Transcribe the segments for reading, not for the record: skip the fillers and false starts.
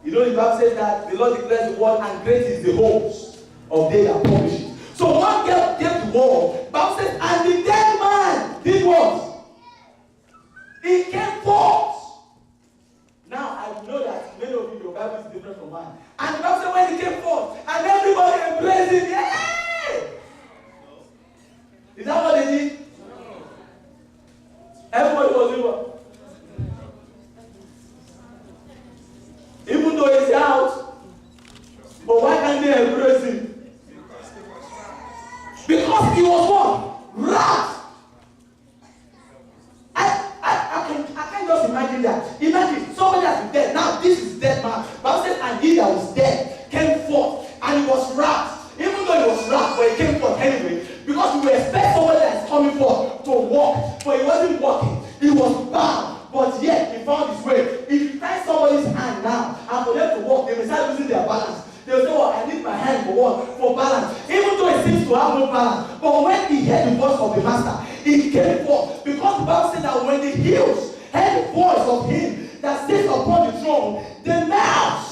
You know, the Bible says that the Lord declares the word, and great is the host of they that publish it. So one gave the word. The Bible says, and the dead man did what? He came forth. Now I know that many of you, your Bible is different from mine. And the Bible says when he came forth, and everybody embraced him. Yay! Is that what they did? Everybody was doing what? Even though he's out, but why can't they embrace him? Because he was what? Wrath. I can't just imagine that. Imagine somebody has been dead. Now this is dead man. Bible says, and he that was dead came forth, and he was wrapped. Even though he was wrapped, but he came forth anyway. Because we expect somebody that is coming forth to walk, but he wasn't walking. He was bound, but yet he found his way. If you tie somebody's hand now, and for them to walk, they may start losing their balance. They'll say, well, I need my hand for what? For balance. Even though it seems to have no balance. But when he heard the voice of the master, he came forth. Because the Bible says that when the hills heard the voice of him that sits upon the throne, they melt.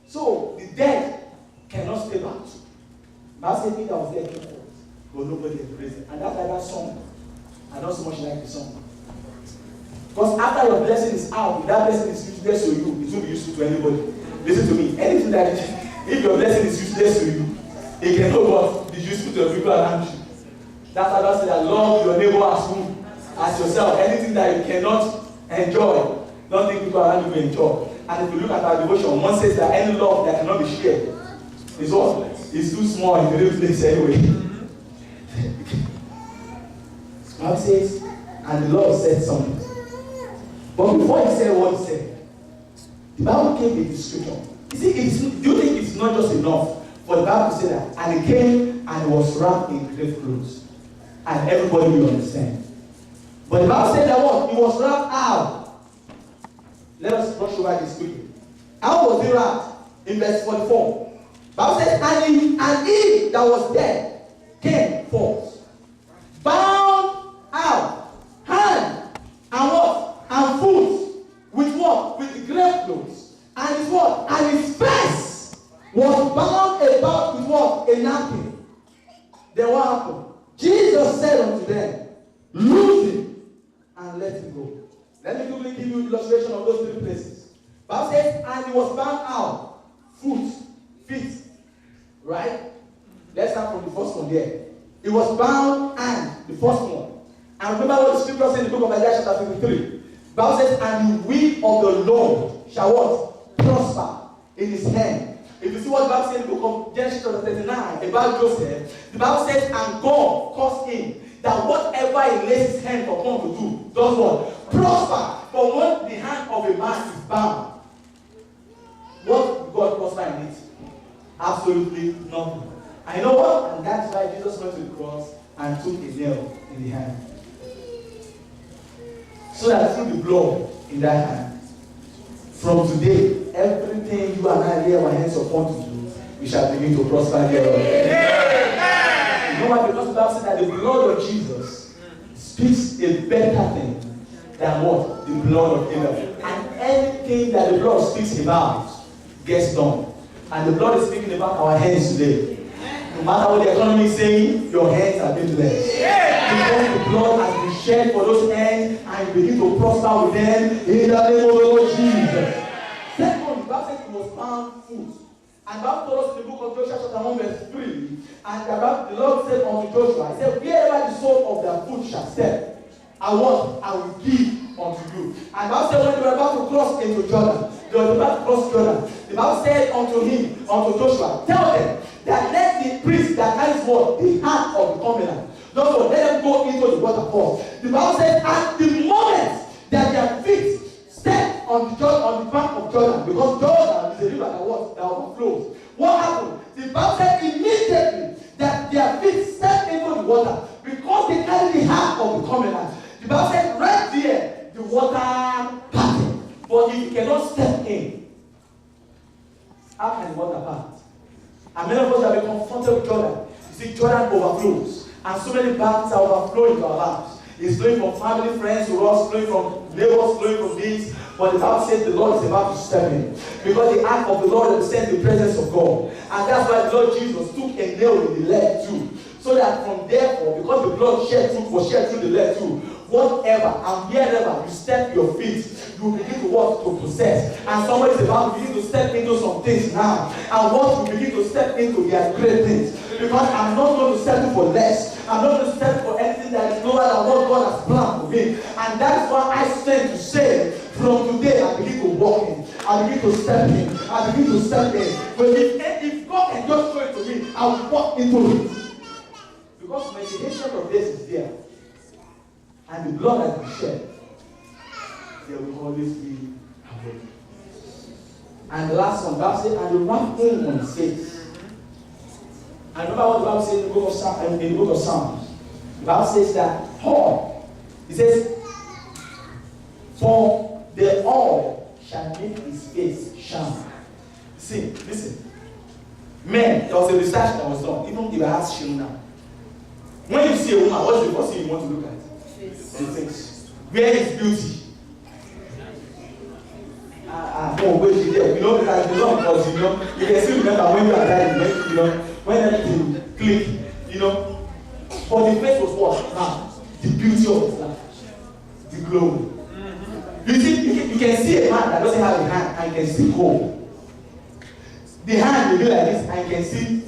So the dead cannot stay back. Bible says he that was there came forth, but nobody embraced it. And that's why that song, I don't so much like the song. Because after your blessing is out, if that blessing is useless to you, it won't be useful to anybody. Listen to me. Anything that if your blessing is useless to you, it cannot what be useful to the people around you. That's why I say that love your neighbor as whom? As yourself. Anything that you cannot enjoy, don't think people around you will enjoy. And if you look at our devotion, one says that any love that cannot be shared is what? It's too small in the real place anyway. The Bible says, and the Lord said something. But before he said what he said, the Bible gave a description. You see, do you think it's not just enough for the Bible to say that? And he came and was wrapped in grave clothes. And everybody will understand. But the Bible said that what? He was wrapped how? Let us brush over this quickly. How was he wrapped? In verse 44. The Bible says, and he that was dead came forth, bound out, hand, and what? And foot, with what? With the grave clothes. And his what? And his face was bound about with what? A napkin. Then what happened? Jesus said unto them, loose him and let him go. Let me quickly give you illustration of those three places. Bible says, and he was bound out, feet, right? Let's start from the first one there. He was bound and the first one. And remember what the scripture says in the book of Isaiah chapter 53. Bible says, and the will of the Lord shall what? Prosper in his hand. If you see what the Bible says in the book of Genesis chapter 39 about Joseph, the Bible says, and God caused him that whatever he lays his hand upon to do, does what? Prosper. But when the hand of a man is bound, what God prosper in it? Absolutely nothing. And you know what? And that's why Jesus went to the cross and took a nail in the hand. So that through the blood in that hand, from today, everything you and I lay our hands upon to do, we shall begin to prosper there. You know why? Because the Bible says that the blood of Jesus speaks a better thing than what? The blood of Abel. And anything that the blood speaks about gets done. And the blood is speaking about our hands today. No matter what the economy is saying, your hands have been blessed. Because the blood has been shed for those hands and you begin to prosper with them in the name of the Lord Jesus. Second, the Bible says it was found food. And God told us in the book of Joshua chapter 1 verse 3, and the Lord said unto Joshua, he said, wherever the sole of their foot shall step, I will give unto you. And God said when they were about to cross into Jordan, they were about to cross Jordan, the Bible said unto Joshua, tell them that let the priest that carries what? The hand of the covenant. Therefore, let them go into the water first. The Bible says at the moment that their feet step on the bank of Jordan, because Jordan is a river that overflows. What happened? The Bible said immediately that their feet step into the water because they carry the hand of the covenant. The Bible said right there, the water parted. But if you cannot step in, how can the water part? And many of us have been confronted with Jordan. You see, Jordan overflows. And so many bad things are overflowing to our lives. It's flowing from family, friends, to us, flowing from neighbors, flowing from this. But the Bible says the Lord is about to step in. Because the ark of the Lord represents the presence of God. And that's why the Lord Jesus took a nail in the leg too. So that from therefore, because the blood was shed through the leg too, whatever and wherever you step your feet, you begin to walk to possess. And somebody is about to begin to step into some things now. And what you begin to step into, they are great things. Because I'm not going to settle for less. I'm not going to settle for anything that is lower than what God has planned for me. And that's why I stand to say, from today I begin to walk in. I begin to step in. I begin to step in. But if God can just show it to me, I will walk into it. Because meditation of this is there. And the blood has been shed. There will always be a way. And the last one, Bible says, and the right thing on his face. And remember what the Bible says in the book of Psalms. The Bible says that Paul, it says, for the oil shall make his face shine. See, listen. Men, there was a research that was done, even if I ask you now. When you see a woman, what's the first thing you want to look at? The face. Where is beauty? Oh, wait, there. You know, because you can still remember when you are dying, when everything click, But the face was what? Now, the beauty of his life, the glory. You see, you can see a man that doesn't have a hand and can still go. The hand will be like this and can see,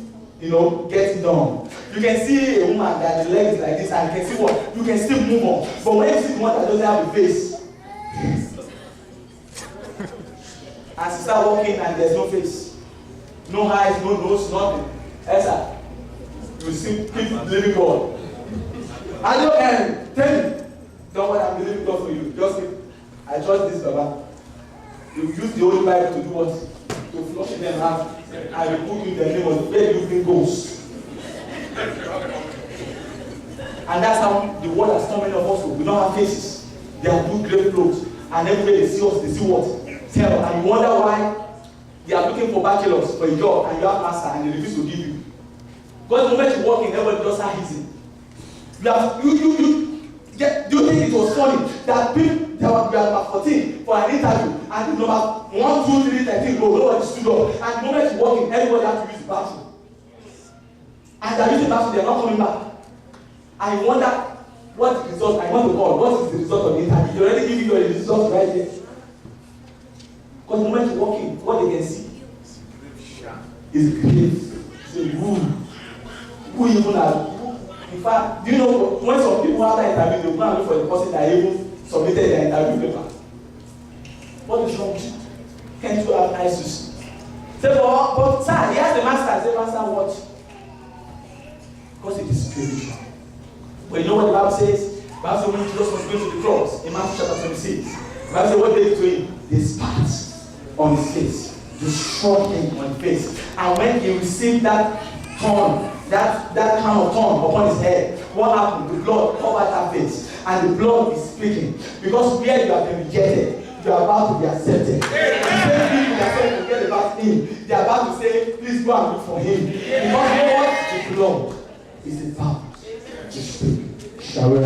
get done. You can see a woman that the leg is like this and you can see what? You can still move on. But when you see one that doesn't have a face, and she start walking and there's no face, no eyes, no nose, nothing. Esther, you see people believing God. I don't tell me, don't what I'm believing God for you. Just I trust this Baba. You use the Holy Bible to do what? To flush them out. I will put you in the name of where you think goes. And that's how the world has come in of us. We don't have faces. They are good great clothes. And everywhere they see us, they see what? Tell. And you wonder why they are looking for bachelors for a job and you have master and they refuse to give you. Because the moment you walk in, everybody just start hitting. Do you think it was funny that people that were about 14 for an interview and the number 1, 2, 3, 13 go, nobody stood up. And the moment you walk in, everybody has to use the bathroom. And they're using the bathroom, they're not coming back. I wonder what the result, I want to call, what is the result of the interview? They already give you the result right there. Because the moment you walk in, what they can see is great. It's a room. Who even have, in fact, do you know when some people have that interview, they go and look for the person that even submitted their interview paper. What is wrong with you? Can't you have eyes to see? Say, but sir, he has the master. Say, master, what? Because it is spiritual. But you know what the Bible says? The Bible says when Jesus was going to the cross in Matthew chapter 26, the Bible says what they did to him? They spat on his face. They struck him on his face. And when he received that thorn, that kind of thorn upon his head, what happened? The blood covered that face. And the blood is speaking. Because where you have been rejected, you are about to be accepted. The same people that said forget about him, they are about to say, please go and look for him. Because you know what? The blood is the power to speak. Shall we?